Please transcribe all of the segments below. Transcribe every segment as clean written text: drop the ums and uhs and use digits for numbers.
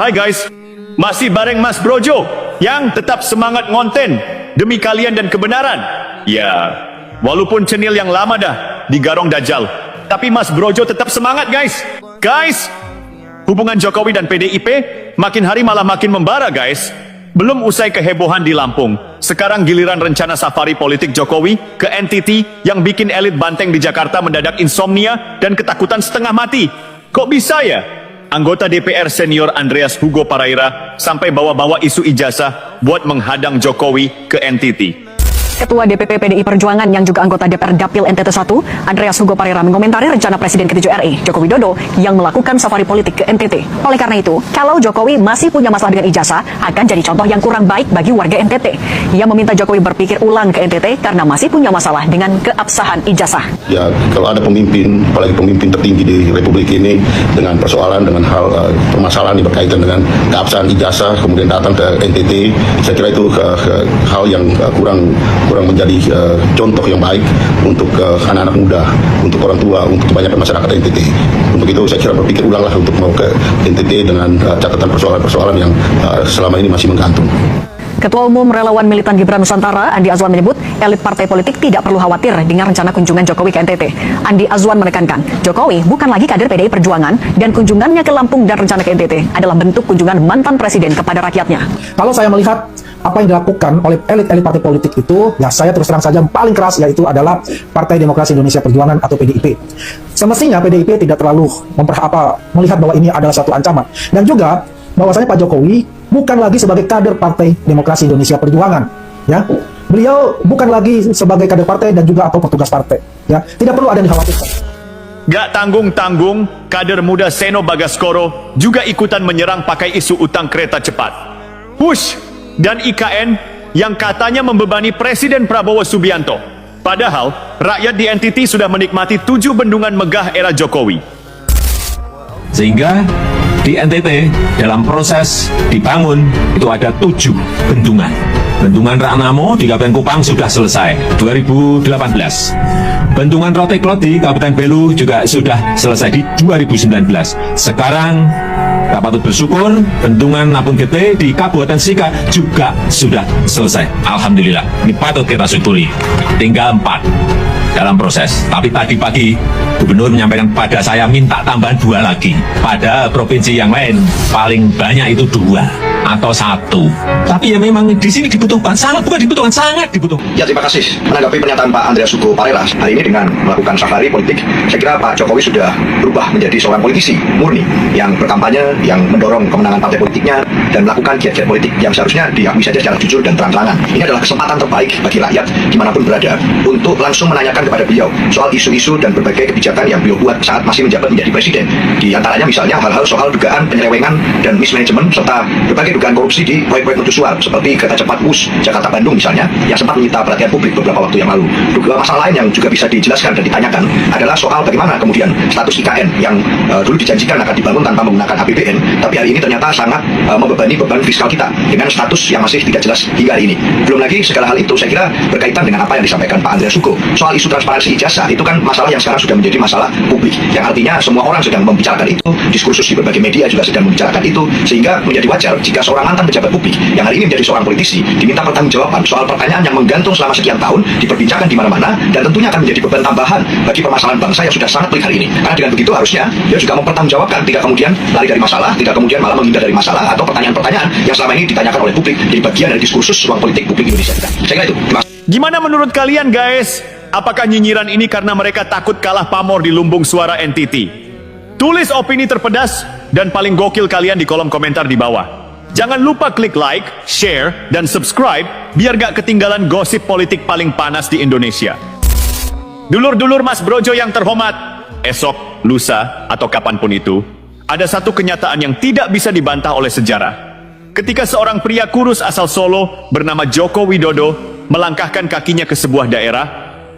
Hai guys, masih bareng Mas Brojo yang tetap semangat ngonten demi kalian dan kebenaran. Ya, walaupun cenil yang lama dah digarong Dajjal, tapi Mas Brojo tetap semangat guys. Guys, hubungan Jokowi dan PDIP makin hari malah makin membara guys. Belum usai kehebohan di Lampung, sekarang giliran rencana safari politik Jokowi ke NTT yang bikin elit Banteng di Jakarta mendadak insomnia dan ketakutan setengah mati. Kok bisa ya? Anggota DPR senior Andreas Hugo Pareira sampai bawa-bawa isu ijazah buat menghadang Jokowi ke NTT. Ketua DPP PDI Perjuangan yang juga anggota DPR Dapil NTT 1, Andreas Hugo Pareira mengomentari rencana Presiden ke-7 RI, Joko Widodo, yang melakukan safari politik ke NTT. Oleh karena itu, kalau Jokowi masih punya masalah dengan ijazah, akan jadi contoh yang kurang baik bagi warga NTT. Ia meminta Jokowi berpikir ulang ke NTT karena masih punya masalah dengan keabsahan ijazah. Ya, kalau ada pemimpin, apalagi pemimpin tertinggi di Republik ini, dengan persoalan, dengan hal permasalahan yang berkaitan dengan keabsahan ijazah, kemudian datang ke NTT, saya kira itu hal yang kurang menjadi contoh yang baik untuk anak-anak muda, untuk orang tua, untuk kebanyakan masyarakat NTT. Untuk itu saya kira berpikir ulanglah untuk mau ke NTT dengan catatan persoalan-persoalan yang selama ini masih menggantung. Ketua Umum Relawan Militan Gibran Nusantara, Andi Azwan menyebut elit partai politik tidak perlu khawatir dengan rencana kunjungan Jokowi ke NTT. Andi Azwan menekankan, Jokowi bukan lagi kader PDI Perjuangan dan kunjungannya ke Lampung dan rencana ke NTT adalah bentuk kunjungan mantan presiden kepada rakyatnya. Kalau saya melihat apa yang dilakukan oleh elit-elit partai politik itu, ya saya terus terang saja paling keras yaitu adalah Partai Demokrasi Indonesia Perjuangan atau PDIP. Semestinya PDIP tidak terlalu melihat bahwa ini adalah satu ancaman. Dan juga bahwasanya Pak Jokowi bukan lagi sebagai kader Partai Demokrasi Indonesia Perjuangan, ya. Beliau bukan lagi sebagai kader partai dan juga atau petugas partai, ya. Tidak perlu ada yang dikhawatirkan. Gak tanggung-tanggung, kader muda Seno Bagaskoro juga ikutan menyerang pakai isu utang kereta cepat, Push dan IKN yang katanya membebani Presiden Prabowo Subianto. Padahal rakyat di NTT sudah menikmati 7 bendungan megah era Jokowi. Sehingga di NTT dalam proses dibangun itu ada 7 bendungan. Bendungan Raknamo di Kabupaten Kupang sudah selesai 2018. Bendungan Roteklot di Kabupaten Belu juga sudah selesai di 2019. Sekarang kita patut bersyukur bendungan Napun Gede di Kabupaten Sika juga sudah selesai. Alhamdulillah, ini patut kita syukuri. Tinggal 4 dalam proses. Tapi tadi pagi Gubernur menyampaikan pada saya minta tambahan 2 lagi. Pada provinsi yang lain paling banyak itu 2 atau 1. Tapi ya memang di sini dibutuhkan, sangat dibutuhkan. Ya, terima kasih. Menanggapi pernyataan Pak Andreas Hugo Pareira hari ini dengan melakukan safari politik, saya kira Pak Jokowi sudah berubah menjadi seorang politisi murni yang berkampanye, yang mendorong kemenangan partai politiknya dan melakukan giat-giat politik yang seharusnya diakui saja secara jujur dan terang-terangan. Ini adalah kesempatan terbaik bagi rakyat dimanapun berada untuk langsung menanyakan kepada beliau soal isu-isu dan berbagai kebijakan yang beliau buat saat masih menjabat menjadi presiden. Di antaranya misalnya hal-hal soal dugaan penyelewengan dan mismanajemen serta berbagai dugaan korupsi di proyek-proyek mercusuar seperti kereta cepat WUS Jakarta-Bandung misalnya yang sempat menyita perhatian publik beberapa waktu yang lalu. Masalah lain yang juga bisa dijelaskan dan ditanyakan adalah soal bagaimana kemudian status IKN yang dulu dijanjikan akan dibangun tanpa menggunakan APBN, tapi hari ini ternyata sangat membebani beban fiskal kita dengan status yang masih tidak jelas hingga hari ini. Belum lagi segala hal itu saya kira berkaitan dengan apa yang disampaikan Pak Andreas Hugo soal isu transparansi ijazah. Itu kan masalah yang sekarang sudah menjadi masalah publik, yang artinya semua orang sedang membicarakan itu, diskursus di berbagai media juga sedang membicarakan itu, sehingga menjadi wajar jika seorang mantan pejabat publik yang hari ini menjadi seorang politisi diminta pertanggungjawaban soal pertanyaan yang menggantung selama sekian tahun, diperbincangkan di mana-mana, dan tentunya akan menjadi beban tambahan bagi permasalahan bangsa yang sudah sangat pelik hari ini. Karena dengan begitu harusnya dia juga mempertanggungjawabkan, tidak kemudian lari dari masalah, tidak kemudian malah menghindar dari masalah atau pertanyaan-pertanyaan yang selama ini ditanyakan oleh publik jadi bagian dari diskursus ruang politik publik Indonesia kita. Saya kira itu. Gimana menurut kalian guys? Apakah nyinyiran ini karena mereka takut kalah pamor di lumbung suara NTT? Tulis opini terpedas dan paling gokil kalian di kolom komentar di bawah. Jangan lupa klik like, share, dan subscribe biar gak ketinggalan gosip politik paling panas di Indonesia. Dulur-dulur Mas Brojo yang terhormat, esok, lusa, atau kapanpun itu, ada satu kenyataan yang tidak bisa dibantah oleh sejarah. Ketika seorang pria kurus asal Solo bernama Joko Widodo melangkahkan kakinya ke sebuah daerah,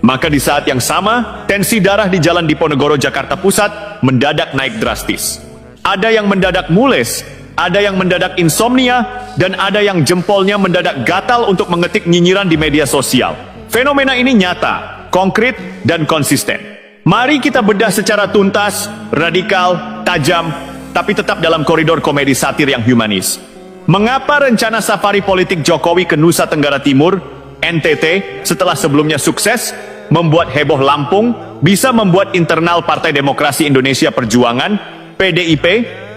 maka di saat yang sama, tensi darah di Jalan Diponegoro, Jakarta Pusat mendadak naik drastis. Ada yang mendadak mules, ada yang mendadak insomnia, dan ada yang jempolnya mendadak gatal untuk mengetik nyinyiran di media sosial. Fenomena ini nyata, konkret, dan konsisten. Mari kita bedah secara tuntas, radikal, tajam, tapi tetap dalam koridor komedi satir yang humanis. Mengapa rencana safari politik Jokowi ke Nusa Tenggara Timur, NTT, setelah sebelumnya sukses, membuat heboh Lampung, bisa membuat internal Partai Demokrasi Indonesia Perjuangan, PDIP,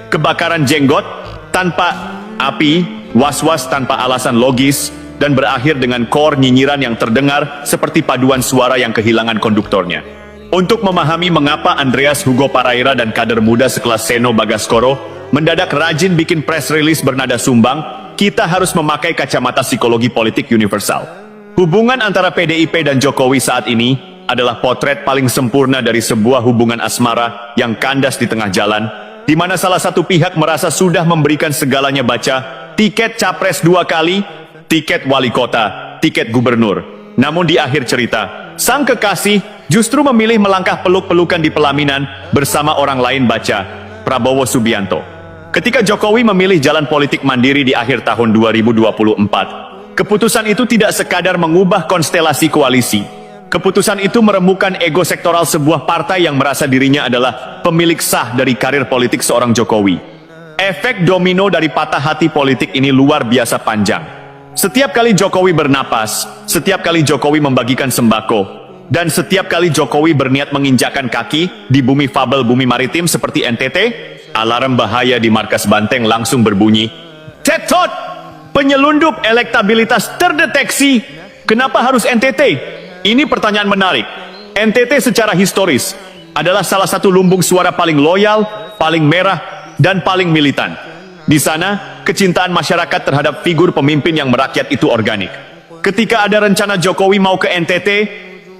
kebakaran jenggot, tanpa api, was-was tanpa alasan logis, dan berakhir dengan kor nyinyiran yang terdengar seperti paduan suara yang kehilangan konduktornya. Untuk memahami mengapa Andreas Hugo Paraira dan kader muda sekelas Seno Bagaskoro mendadak rajin bikin press release bernada sumbang, kita harus memakai kacamata psikologi politik universal. Hubungan antara PDIP dan Jokowi saat ini adalah potret paling sempurna dari sebuah hubungan asmara yang kandas di tengah jalan, di mana salah satu pihak merasa sudah memberikan segalanya, baca tiket capres 2 kali, tiket wali kota, tiket gubernur. Namun di akhir cerita, sang kekasih justru memilih melangkah peluk-pelukan di pelaminan bersama orang lain, baca Prabowo Subianto. Ketika Jokowi memilih jalan politik mandiri di akhir tahun 2024, keputusan itu tidak sekadar mengubah konstelasi koalisi. Keputusan itu meremukkan ego sektoral sebuah partai yang merasa dirinya adalah pemilik sah dari karir politik seorang Jokowi. Efek domino dari patah hati politik ini luar biasa panjang. Setiap kali Jokowi bernapas, setiap kali Jokowi membagikan sembako, dan setiap kali Jokowi berniat menginjakkan kaki di bumi fabel bumi maritim seperti NTT, alarm bahaya di markas Banteng langsung berbunyi. Tetot! Penyelundup elektabilitas terdeteksi. Kenapa harus NTT? Ini pertanyaan menarik. NTT secara historis adalah salah satu lumbung suara paling loyal, paling merah, dan paling militan. Di sana, kecintaan masyarakat terhadap figur pemimpin yang merakyat itu organik. Ketika ada rencana Jokowi mau ke NTT,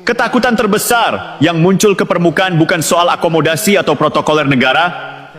ketakutan terbesar yang muncul ke permukaan bukan soal akomodasi atau protokoler negara,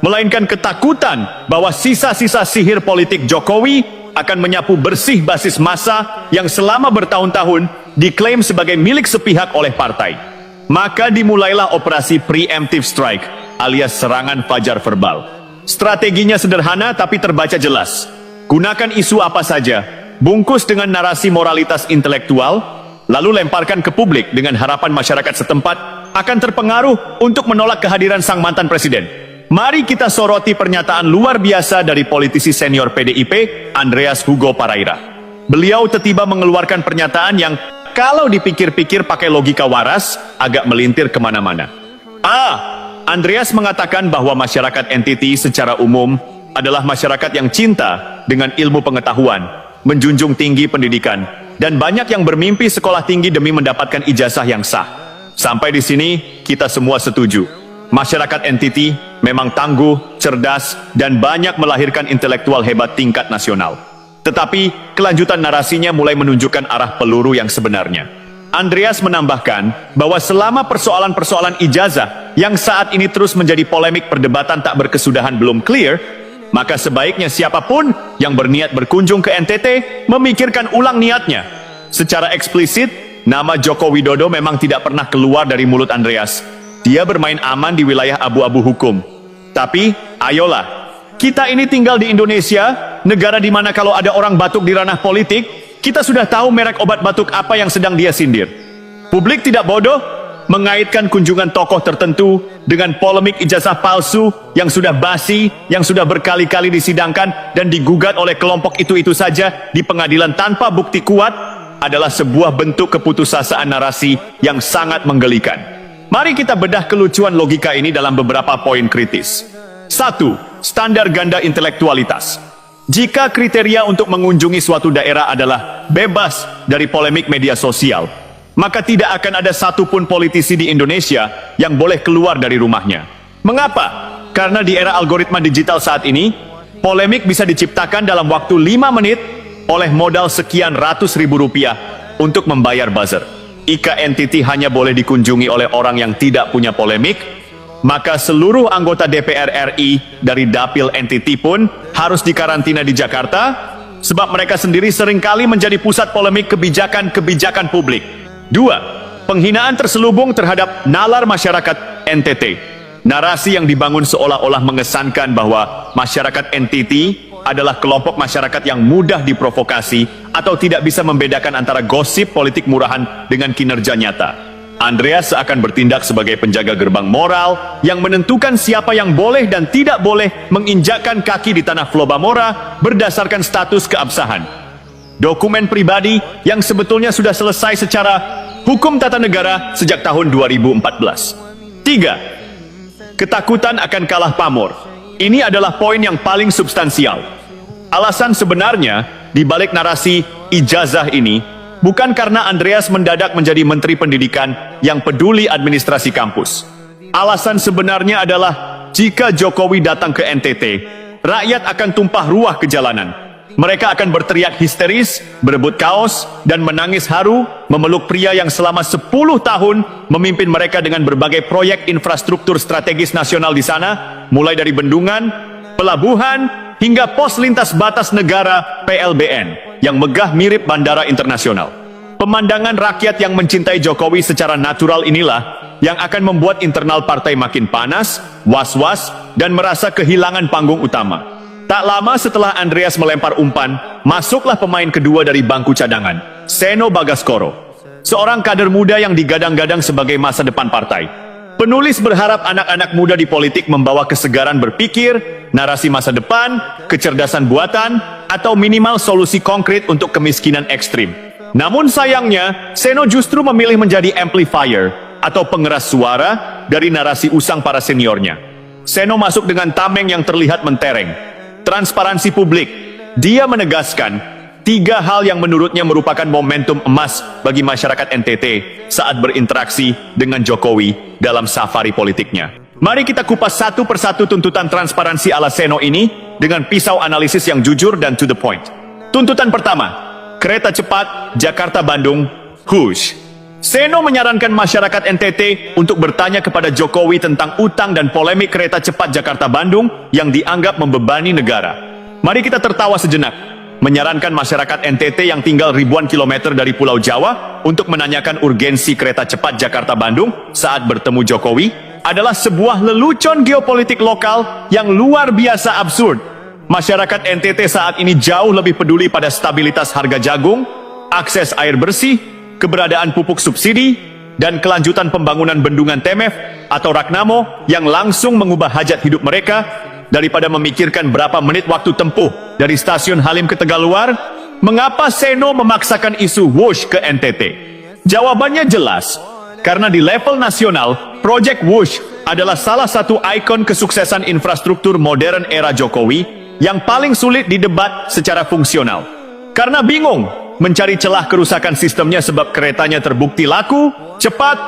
melainkan ketakutan bahwa sisa-sisa sihir politik Jokowi akan menyapu bersih basis massa yang selama bertahun-tahun diklaim sebagai milik sepihak oleh partai. Maka dimulailah operasi preemptive strike alias serangan fajar verbal. Strateginya sederhana tapi terbaca jelas. Gunakan isu apa saja, bungkus dengan narasi moralitas intelektual, lalu lemparkan ke publik dengan harapan masyarakat setempat akan terpengaruh untuk menolak kehadiran sang mantan presiden. Mari kita soroti pernyataan luar biasa dari politisi senior PDIP, Andreas Hugo Paraira. Beliau tiba-tiba mengeluarkan pernyataan yang kalau dipikir-pikir pakai logika waras, agak melintir kemana-mana. Andreas mengatakan bahwa masyarakat NTT secara umum adalah masyarakat yang cinta dengan ilmu pengetahuan, menjunjung tinggi pendidikan, dan banyak yang bermimpi sekolah tinggi demi mendapatkan ijazah yang sah. Sampai di sini, kita semua setuju. Masyarakat NTT memang tangguh, cerdas, dan banyak melahirkan intelektual hebat tingkat nasional. Tetapi, kelanjutan narasinya mulai menunjukkan arah peluru yang sebenarnya. Andreas menambahkan bahwa selama persoalan-persoalan ijazah yang saat ini terus menjadi polemik perdebatan tak berkesudahan belum clear, maka sebaiknya siapapun yang berniat berkunjung ke NTT memikirkan ulang niatnya. Secara eksplisit, nama Joko Widodo memang tidak pernah keluar dari mulut Andreas. Dia bermain aman di wilayah abu-abu hukum. Tapi, ayolah, kita ini tinggal di Indonesia, negara di mana kalau ada orang batuk di ranah politik, kita sudah tahu merek obat batuk apa yang sedang dia sindir. Publik tidak bodoh mengaitkan kunjungan tokoh tertentu dengan polemik ijazah palsu yang sudah basi, yang sudah berkali-kali disidangkan dan digugat oleh kelompok itu-itu saja di pengadilan tanpa bukti kuat adalah sebuah bentuk keputusasaan narasi yang sangat menggelikan. Mari kita bedah kelucuan logika ini dalam beberapa poin kritis. 1. Standar ganda intelektualitas. Jika kriteria untuk mengunjungi suatu daerah adalah bebas dari polemik media sosial, maka tidak akan ada satupun politisi di Indonesia yang boleh keluar dari rumahnya. Mengapa? Karena di era algoritma digital saat ini, polemik bisa diciptakan dalam waktu 5 menit oleh modal sekian ratus ribu rupiah untuk membayar buzzer. Jika NTT hanya boleh dikunjungi oleh orang yang tidak punya polemik, maka seluruh anggota DPR RI dari dapil NTT pun harus dikarantina di Jakarta, sebab mereka sendiri seringkali menjadi pusat polemik kebijakan-kebijakan publik. 2. Penghinaan terselubung terhadap nalar masyarakat NTT. Narasi yang dibangun seolah-olah mengesankan bahwa masyarakat NTT adalah kelompok masyarakat yang mudah diprovokasi atau tidak bisa membedakan antara gosip politik murahan dengan kinerja nyata. Andreas akan bertindak sebagai penjaga gerbang moral yang menentukan siapa yang boleh dan tidak boleh menginjakkan kaki di tanah Flobamora berdasarkan status keabsahan. Dokumen pribadi yang sebetulnya sudah selesai secara hukum tata negara sejak tahun 2014. 3. Ketakutan akan kalah pamor. Ini adalah poin yang paling substansial. Alasan sebenarnya di balik narasi ijazah ini bukan karena Andreas mendadak menjadi Menteri Pendidikan yang peduli administrasi kampus. Alasan sebenarnya adalah jika Jokowi datang ke NTT, rakyat akan tumpah ruah ke jalanan. Mereka akan berteriak histeris, berebut kaos, dan menangis haru memeluk pria yang selama 10 tahun memimpin mereka dengan berbagai proyek infrastruktur strategis nasional di sana, mulai dari bendungan, pelabuhan, hingga pos lintas batas negara PLBN yang megah mirip bandara internasional. Pemandangan rakyat yang mencintai Jokowi secara natural inilah yang akan membuat internal partai makin panas, was-was, dan merasa kehilangan panggung utama. Tak lama setelah Andreas melempar umpan, masuklah pemain kedua dari bangku cadangan, Seno Bagaskoro, seorang kader muda yang digadang-gadang sebagai masa depan partai. Penulis berharap anak-anak muda di politik membawa kesegaran berpikir, narasi masa depan, kecerdasan buatan, atau minimal solusi konkret untuk kemiskinan ekstrim. Namun sayangnya, Seno justru memilih menjadi amplifier atau pengeras suara dari narasi usang para seniornya. Seno masuk dengan tameng yang terlihat mentereng. Transparansi publik. Dia menegaskan 3 hal yang menurutnya merupakan momentum emas bagi masyarakat NTT saat berinteraksi dengan Jokowi dalam safari politiknya. Mari kita kupas satu persatu tuntutan transparansi ala Seno ini dengan pisau analisis yang jujur dan to the point. Tuntutan pertama, kereta cepat Jakarta-Bandung, Hush. Seno menyarankan masyarakat NTT untuk bertanya kepada Jokowi tentang utang dan polemik kereta cepat Jakarta-Bandung yang dianggap membebani negara. Mari kita tertawa sejenak, menyarankan masyarakat NTT yang tinggal ribuan kilometer dari Pulau Jawa untuk menanyakan urgensi kereta cepat Jakarta-Bandung saat bertemu Jokowi adalah sebuah lelucon geopolitik lokal yang luar biasa absurd. Masyarakat NTT saat ini jauh lebih peduli pada stabilitas harga jagung, akses air bersih, keberadaan pupuk subsidi, dan kelanjutan pembangunan bendungan Temef atau Ragnamo yang langsung mengubah hajat hidup mereka daripada memikirkan berapa menit waktu tempuh dari stasiun Halim ke Tegaluar. Mengapa Seno memaksakan isu Wush ke NTT? Jawabannya jelas, karena di level nasional, Project Wush adalah salah satu ikon kesuksesan infrastruktur modern era Jokowi yang paling sulit didebat secara fungsional. Karena bingung mencari celah kerusakan sistemnya sebab keretanya terbukti laku, cepat,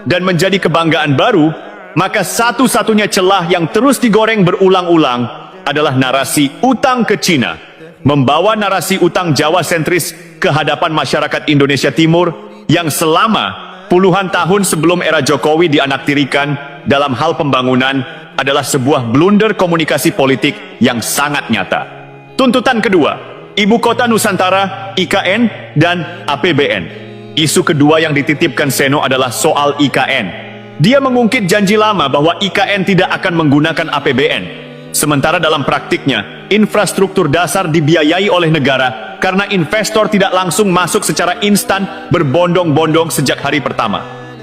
dan menjadi kebanggaan baru, maka satu-satunya celah yang terus digoreng berulang-ulang adalah narasi utang ke Cina. Membawa narasi utang Jawa sentris ke hadapan masyarakat Indonesia Timur yang selama puluhan tahun sebelum era Jokowi dianaktirikan dalam hal pembangunan adalah sebuah blunder komunikasi politik yang sangat nyata. Tuntutan kedua, Ibu Kota Nusantara, IKN, dan APBN. Isu kedua yang dititipkan Seno adalah soal IKN. Dia mengungkit janji lama bahwa IKN tidak akan menggunakan APBN. Sementara dalam praktiknya, infrastruktur dasar dibiayai oleh negara karena investor tidak langsung masuk secara instan berbondong-bondong sejak hari pertama.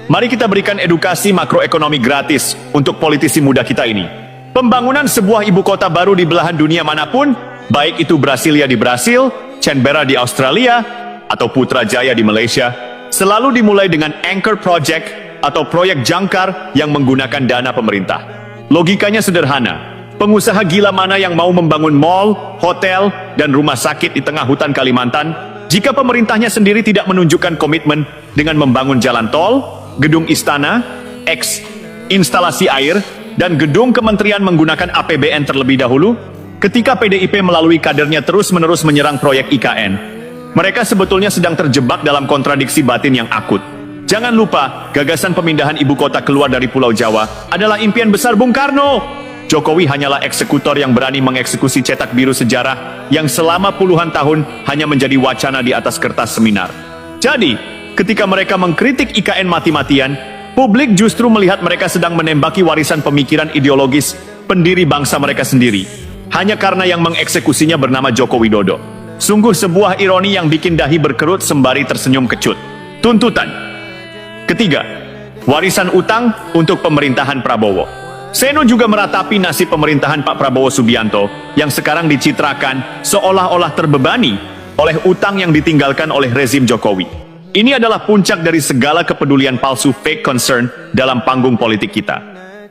Mari kita berikan edukasi makroekonomi gratis untuk politisi muda kita ini. Pembangunan sebuah ibu kota baru di belahan dunia manapun, baik itu Brasilia di Brasil, Canberra di Australia, atau Putrajaya di Malaysia, selalu dimulai dengan anchor project atau proyek jangkar yang menggunakan dana pemerintah. Logikanya sederhana. Pengusaha gila mana yang mau membangun mall, hotel, dan rumah sakit di tengah hutan Kalimantan jika pemerintahnya sendiri tidak menunjukkan komitmen dengan membangun jalan tol, gedung istana, instalasi air, dan gedung kementerian menggunakan APBN terlebih dahulu? Ketika PDIP melalui kadernya terus-menerus menyerang proyek IKN, mereka sebetulnya sedang terjebak dalam kontradiksi batin yang akut. Jangan lupa, gagasan pemindahan ibu kota keluar dari Pulau Jawa adalah impian besar Bung Karno. Jokowi hanyalah eksekutor yang berani mengeksekusi cetak biru sejarah yang selama puluhan tahun hanya menjadi wacana di atas kertas seminar. Jadi, ketika mereka mengkritik IKN mati-matian, publik justru melihat mereka sedang menembaki warisan pemikiran ideologis pendiri bangsa mereka sendiri, hanya karena yang mengeksekusinya bernama Joko Widodo. Sungguh sebuah ironi yang bikin dahi berkerut sembari tersenyum kecut. Tuntutan ketiga, warisan utang untuk pemerintahan Prabowo. Seno juga meratapi nasib pemerintahan Pak Prabowo Subianto yang sekarang dicitrakan seolah-olah terbebani oleh utang yang ditinggalkan oleh rezim Jokowi. Ini adalah puncak dari segala kepedulian palsu fake concern dalam panggung politik kita.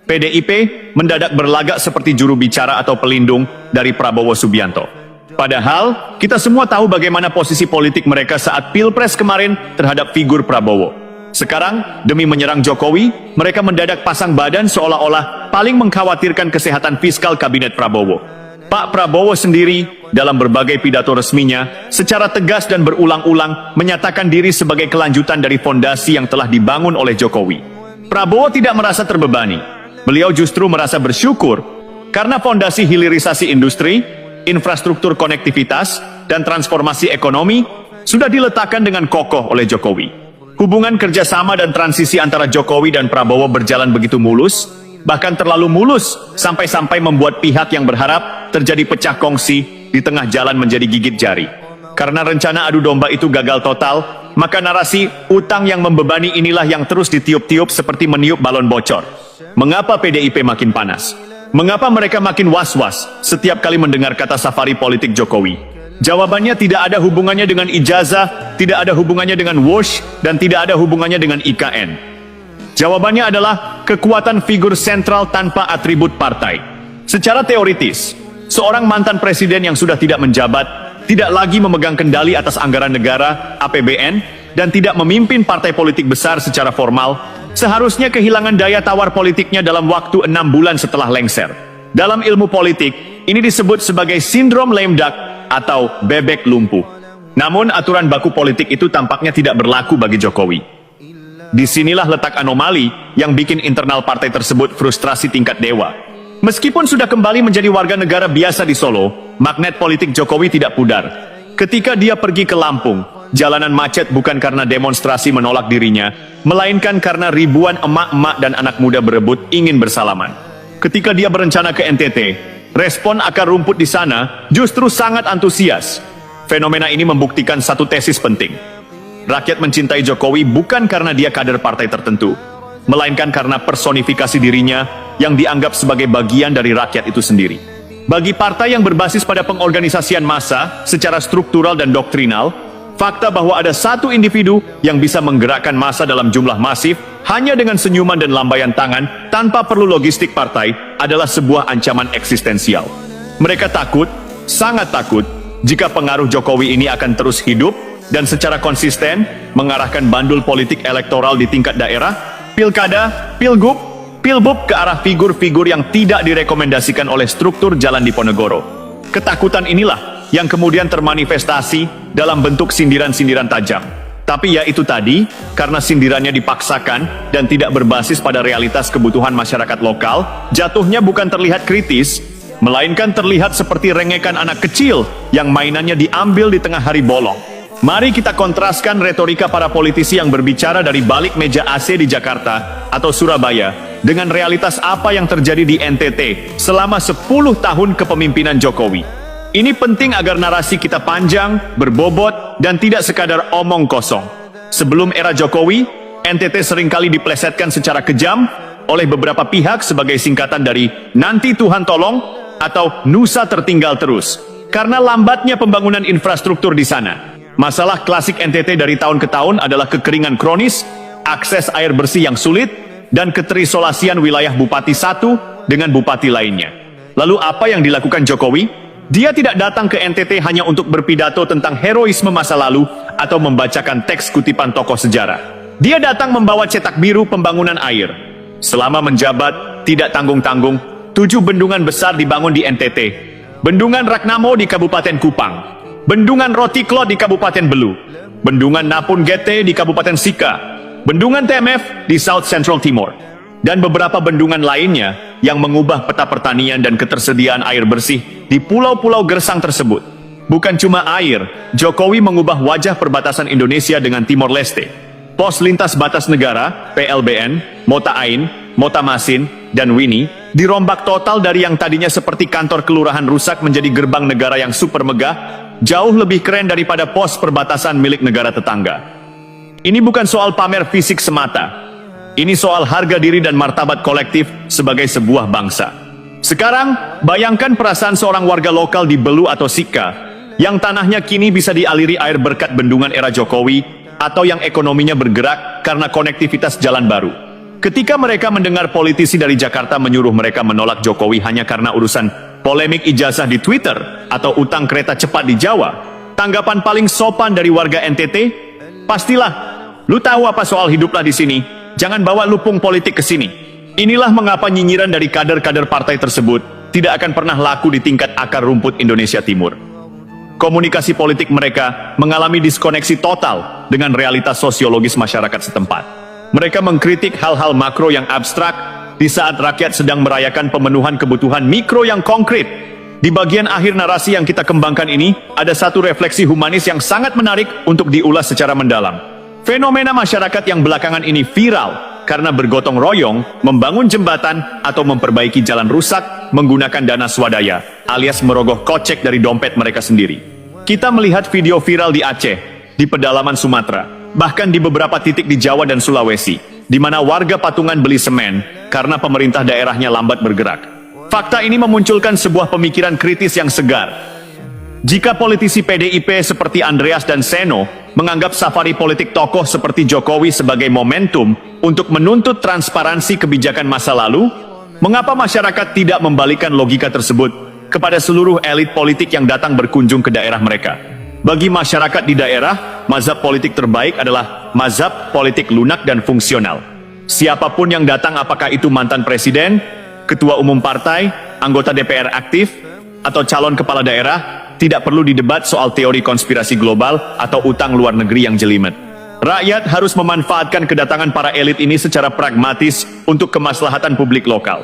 PDIP mendadak berlagak seperti juru bicara atau pelindung dari Prabowo Subianto. Padahal, kita semua tahu bagaimana posisi politik mereka saat Pilpres kemarin terhadap figur Prabowo. Sekarang, demi menyerang Jokowi, mereka mendadak pasang badan seolah-olah paling mengkhawatirkan kesehatan fiskal kabinet Prabowo. Pak Prabowo sendiri, dalam berbagai pidato resminya, secara tegas dan berulang-ulang menyatakan diri sebagai kelanjutan dari fondasi yang telah dibangun oleh Jokowi. Prabowo tidak merasa terbebani. Beliau justru merasa bersyukur karena fondasi hilirisasi industri, infrastruktur konektivitas, dan transformasi ekonomi sudah diletakkan dengan kokoh oleh Jokowi. Hubungan kerjasama dan transisi antara Jokowi dan Prabowo berjalan begitu mulus, bahkan terlalu mulus sampai-sampai membuat pihak yang berharap terjadi pecah kongsi di tengah jalan menjadi gigit jari. Karena rencana adu domba itu gagal total, maka narasi utang yang membebani inilah yang terus ditiup-tiup seperti meniup balon bocor. Mengapa PDIP makin panas? Mengapa mereka makin was-was setiap kali mendengar kata safari politik Jokowi? Jawabannya tidak ada hubungannya dengan ijazah, tidak ada hubungannya dengan WOSH, dan tidak ada hubungannya dengan IKN. Jawabannya adalah kekuatan figur sentral tanpa atribut partai. Secara teoritis, seorang mantan presiden yang sudah tidak menjabat, tidak lagi memegang kendali atas anggaran negara, APBN, dan tidak memimpin partai politik besar secara formal, seharusnya kehilangan daya tawar politiknya dalam waktu 6 bulan setelah lengser. Dalam ilmu politik, ini disebut sebagai sindrom lame duck atau bebek lumpuh. Namun aturan baku politik itu tampaknya tidak berlaku bagi Jokowi. Disinilah letak anomali yang bikin internal partai tersebut frustrasi tingkat dewa. Meskipun sudah kembali menjadi warga negara biasa di Solo, magnet politik Jokowi tidak pudar. Ketika dia pergi ke Lampung, jalanan macet bukan karena demonstrasi menolak dirinya, melainkan karena ribuan emak-emak dan anak muda berebut ingin bersalaman. Ketika dia berencana ke NTT, respon akar rumput di sana justru sangat antusias. Fenomena ini membuktikan satu tesis penting. Rakyat mencintai Jokowi bukan karena dia kader partai tertentu, melainkan karena personifikasi dirinya yang dianggap sebagai bagian dari rakyat itu sendiri. Bagi partai yang berbasis pada pengorganisasian massa secara struktural dan doktrinal, fakta bahwa ada satu individu yang bisa menggerakkan massa dalam jumlah masif hanya dengan senyuman dan lambaian tangan tanpa perlu logistik partai adalah sebuah ancaman eksistensial. Mereka takut, sangat takut, jika pengaruh Jokowi ini akan terus hidup dan secara konsisten mengarahkan bandul politik elektoral di tingkat daerah, pilkada, pilgub, pilbub ke arah figur-figur yang tidak direkomendasikan oleh struktur Jalan Diponegoro. Ketakutan inilah yang kemudian termanifestasi dalam bentuk sindiran-sindiran tajam. Tapi ya itu tadi, karena sindirannya dipaksakan dan tidak berbasis pada realitas kebutuhan masyarakat lokal, jatuhnya bukan terlihat kritis, melainkan terlihat seperti rengekan anak kecil yang mainannya diambil di tengah hari bolong. Mari kita kontraskan retorika para politisi yang berbicara dari balik meja AC di Jakarta atau Surabaya dengan realitas apa yang terjadi di NTT selama 10 tahun kepemimpinan Jokowi. Ini penting agar narasi kita panjang, berbobot, dan tidak sekadar omong kosong. Sebelum era Jokowi, NTT seringkali diplesetkan secara kejam oleh beberapa pihak sebagai singkatan dari Nanti Tuhan Tolong atau Nusa Tertinggal Terus, karena lambatnya pembangunan infrastruktur di sana. Masalah klasik NTT dari tahun ke tahun adalah kekeringan kronis, akses air bersih yang sulit, dan keterisolasian wilayah bupati satu dengan bupati lainnya. Lalu apa yang dilakukan Jokowi? Dia tidak datang ke NTT hanya untuk berpidato tentang heroisme masa lalu atau membacakan teks kutipan tokoh sejarah. Dia datang membawa cetak biru pembangunan air. Selama menjabat, tidak tanggung-tanggung, 7 bendungan besar dibangun di NTT. Bendungan Ragnamo di Kabupaten Kupang, Bendungan Rotiklot di Kabupaten Belu, Bendungan Napun Gete di Kabupaten Sika, Bendungan TMF di South Central Timor, dan beberapa bendungan lainnya yang mengubah peta pertanian dan ketersediaan air bersih di pulau-pulau gersang tersebut. Bukan cuma air, Jokowi mengubah wajah perbatasan Indonesia dengan Timor Leste. Pos lintas batas negara, PLBN, Mota Ain, Mota Masin, dan Wini, dirombak total dari yang tadinya seperti kantor kelurahan rusak menjadi gerbang negara yang super megah, jauh lebih keren daripada pos perbatasan milik negara tetangga. Ini bukan soal pamer fisik semata. Ini soal harga diri dan martabat kolektif sebagai sebuah bangsa. Sekarang, bayangkan perasaan seorang warga lokal di Belu atau Sika, yang tanahnya kini bisa dialiri air berkat bendungan era Jokowi, atau yang ekonominya bergerak karena konektivitas jalan baru. Ketika mereka mendengar politisi dari Jakarta menyuruh mereka menolak Jokowi hanya karena urusan polemik ijazah di Twitter atau utang kereta cepat di Jawa, tanggapan paling sopan dari warga NTT, pastilah, lu tahu apa soal hiduplah di sini, jangan bawa lupung politik ke sini. Inilah mengapa nyinyiran dari kader-kader partai tersebut tidak akan pernah laku di tingkat akar rumput Indonesia Timur. Komunikasi politik mereka mengalami diskoneksi total dengan realitas sosiologis masyarakat setempat. Mereka mengkritik hal-hal makro yang abstrak di saat rakyat sedang merayakan pemenuhan kebutuhan mikro yang konkret. Di bagian akhir narasi yang kita kembangkan ini, ada satu refleksi humanis yang sangat menarik untuk diulas secara mendalam. Fenomena masyarakat yang belakangan ini viral karena bergotong royong, membangun jembatan, atau memperbaiki jalan rusak menggunakan dana swadaya, alias merogoh kocek dari dompet mereka sendiri. Kita melihat video viral di Aceh, di pedalaman Sumatera, bahkan di beberapa titik di Jawa dan Sulawesi, di mana warga patungan beli semen karena pemerintah daerahnya lambat bergerak. Fakta ini memunculkan sebuah pemikiran kritis yang segar. Jika politisi PDIP seperti Andreas dan Seno menganggap safari politik tokoh seperti Jokowi sebagai momentum untuk menuntut transparansi kebijakan masa lalu, mengapa masyarakat tidak membalikkan logika tersebut kepada seluruh elit politik yang datang berkunjung ke daerah mereka? Bagi masyarakat di daerah, mazhab politik terbaik adalah mazhab politik lunak dan fungsional. Siapapun yang datang, apakah itu mantan presiden, ketua umum partai, anggota DPR aktif, atau calon kepala daerah, tidak perlu didebat soal teori konspirasi global atau utang luar negeri yang jelimet. Rakyat harus memanfaatkan kedatangan para elit ini secara pragmatis untuk kemaslahatan publik lokal.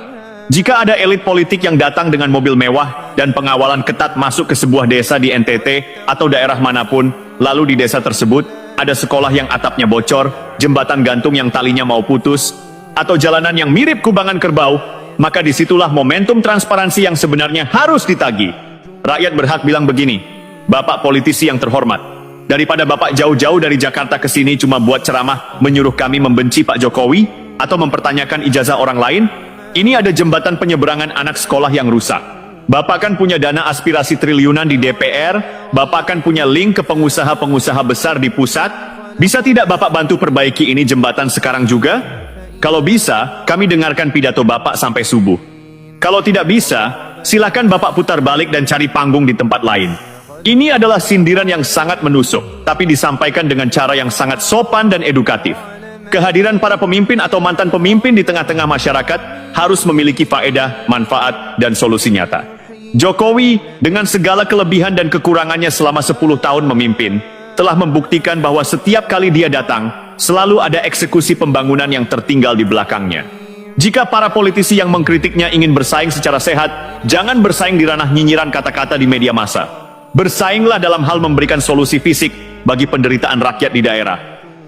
Jika ada elit politik yang datang dengan mobil mewah dan pengawalan ketat masuk ke sebuah desa di NTT atau daerah manapun, lalu di desa tersebut ada sekolah yang atapnya bocor, jembatan gantung yang talinya mau putus, atau jalanan yang mirip kubangan kerbau, maka disitulah momentum transparansi yang sebenarnya harus ditagih. Rakyat berhak bilang begini, Bapak politisi yang terhormat, daripada Bapak jauh-jauh dari Jakarta ke sini cuma buat ceramah menyuruh kami membenci Pak Jokowi atau mempertanyakan ijazah orang lain, ini ada jembatan penyeberangan anak sekolah yang rusak. Bapak kan punya dana aspirasi triliunan di DPR, Bapak kan punya link ke pengusaha-pengusaha besar di pusat, bisa tidak Bapak bantu perbaiki ini jembatan sekarang juga? Kalau bisa, kami dengarkan pidato Bapak sampai subuh. Kalau tidak bisa, silakan Bapak putar balik dan cari panggung di tempat lain. Ini adalah sindiran yang sangat menusuk, tapi disampaikan dengan cara yang sangat sopan dan edukatif. Kehadiran para pemimpin atau mantan pemimpin di tengah-tengah masyarakat harus memiliki faedah, manfaat, dan solusi nyata. Jokowi, dengan segala kelebihan dan kekurangannya selama 10 tahun memimpin, telah membuktikan bahwa setiap kali dia datang, selalu ada eksekusi pembangunan yang tertinggal di belakangnya. Jika para politisi yang mengkritiknya ingin bersaing secara sehat, jangan bersaing di ranah nyinyiran kata-kata di media massa. Bersainglah dalam hal memberikan solusi fisik bagi penderitaan rakyat di daerah.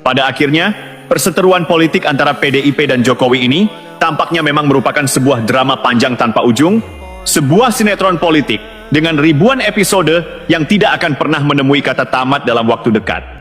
Pada akhirnya, perseteruan politik antara PDIP dan Jokowi ini tampaknya memang merupakan sebuah drama panjang tanpa ujung, sebuah sinetron politik dengan ribuan episode yang tidak akan pernah menemui kata tamat dalam waktu dekat.